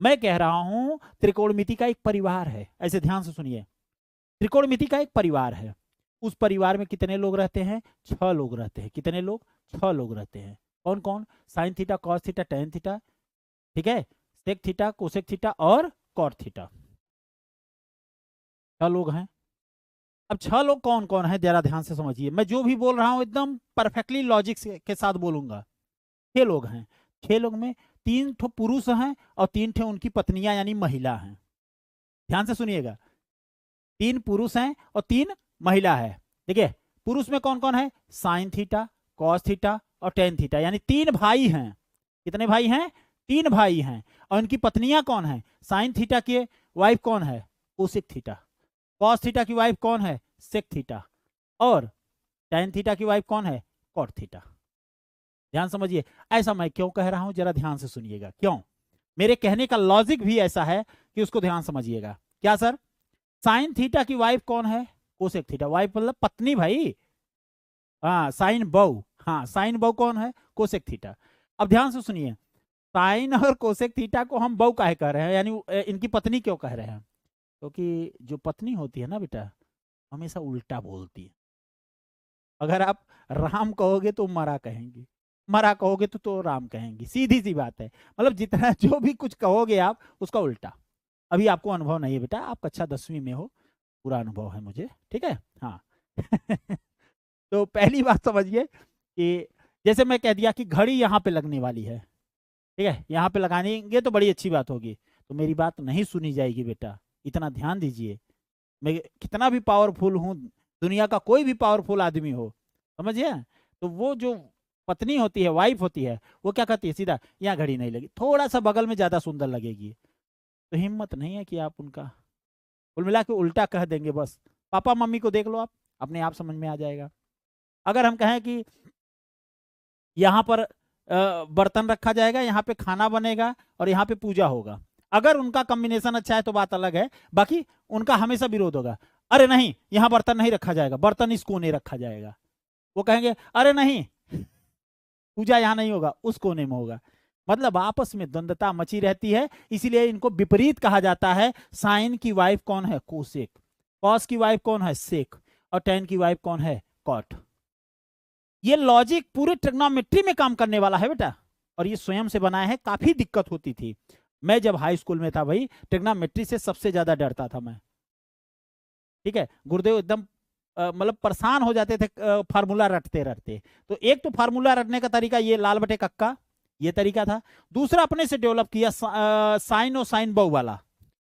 मैं कह रहा हूं त्रिकोणमिति का एक परिवार है, ऐसे ध्यान से सुनिए। त्रिकोणमिति का एक परिवार है, उस परिवार में कितने लोग रहते हैं? 6 लोग रहते हैं। कितने लोग? 6 लोग रहते हैं। कौन कौन? Sine theta, cos theta, tan theta, ठीक है, सेक थीटा, कोसेक थीटा और कॉट थीटा। 6 लोग हैं। अब 6 लोग कौन कौन है जरा ध्यान से समझिए, मैं जो भी बोल रहा हूं एकदम परफेक्टली लॉजिक के साथ बोलूंगा। 6 लोग हैं। 6 लोग में 3 ठो पुरुष हैं और 3 ठो उनकी पत्नियां यानी महिला हैं। ध्यान से सुनिएगा, 3 पुरुष हैं और 3 महिला है। देखिए, पुरुष में कौन कौन है? साइन थीटा, कॉस थीटा और टेन थीटा, यानी 3 भाई हैं। कितने भाई हैं? 3 भाई हैं। और उनकी पत्नियां कौन है? साइन थीटा की वाइफ कौन है? Cosec theta. कॉस थीटा की वाइफ कौन है? Sec theta. और टेन थीटा की वाइफ कौन है? Cot theta. ध्यान समझिए, ऐसा मैं क्यों कह रहा हूं जरा ध्यान से सुनिएगा। क्यों? मेरे कहने का लॉजिक भी ऐसा है कि उसको ध्यान समझिएगा। क्या सर? साइन थीटा की वाइफ कौन है? Cosec theta. वाइफ मतलब पत्नी भाई। हाँ, साइन बहू। हाँ, साइन बहू कौन है? Cosec theta. अब ध्यान से सुनिए, साइन और कोसेक थीटा को हम बहू काहे कह रहे हैं, यानी इनकी पत्नी क्यों कह रहे हैं? क्योंकि जो पत्नी होती है ना बेटा, हमेशा उल्टा बोलती है। अगर आप राम कहोगे तो मरा कहेंगी, मरा कहोगे तो राम कहेंगी, सीधी सी बात है। मतलब जितना जो भी कुछ कहोगे आप उसका उल्टा। अभी आपको अनुभव नहीं है बेटा, आप कक्षा 10वीं में हो, पूरा अनुभव है मुझे, ठीक है। हाँ तो पहली बात समझिए कि जैसे मैं कह दिया कि घड़ी यहाँ पे लगने वाली है, ठीक है, यहाँ पे लगाएंगे तो बड़ी अच्छी बात होगी, तो मेरी बात नहीं सुनी जाएगी बेटा, इतना ध्यान दीजिए। मैं कितना भी पावरफुल हूँ, दुनिया का कोई भी पावरफुल आदमी हो, समझिए, तो वो जो पत्नी होती है, वाइफ होती है, वो क्या कहती है? सीधा यहाँ घड़ी नहीं लगी, थोड़ा सा बगल में ज्यादा सुंदर लगेगी। तो हिम्मत नहीं है कि आप उनका कुल मिला के उल्टा कह देंगे। बस पापा मम्मी को देख लो आप, अपने आप समझ में आ जाएगा। अगर हम कहें कि यहाँ पर बर्तन रखा जाएगा, यहाँ पे खाना बनेगा और यहाँ पे पूजा होगा, अगर उनका कॉम्बिनेशन अच्छा है तो बात अलग है, बाकी उनका हमेशा विरोध होगा। अरे नहीं, यहाँ बर्तन नहीं रखा जाएगा, बर्तन इस कोने रखा जाएगा। वो कहेंगे अरे नहीं, पूजा यहाँ नहीं होगा, उस कोने में होगा। मतलब आपस में द्वंद्वता मची रहती है, इसीलिए इनको विपरीत कहा जाता है। साइन की वाइफ कौन है? कोसेक। कॉस की वाइफ कौन है? सेक। और टेन की वाइफ कौन है? कॉट। ये लॉजिक पूरे ट्रिग्नोमेट्री में काम करने वाला है बेटा, और ये स्वयं से बनाया है। काफी दिक्कत होती थी, मैं जब हाई स्कूल में था भाई, ट्रिग्नोमेट्री से सबसे ज्यादा डरता था मैं, ठीक है। गुरुदेव एकदम मतलब परेशान हो जाते थे फार्मूला रटते रटते। तो एक तो फार्मूला रटने का तरीका ये लाल बटे कक्का, ये तरीका था। दूसरा अपने से डेवलप किया साइन और साइन बहु वाला,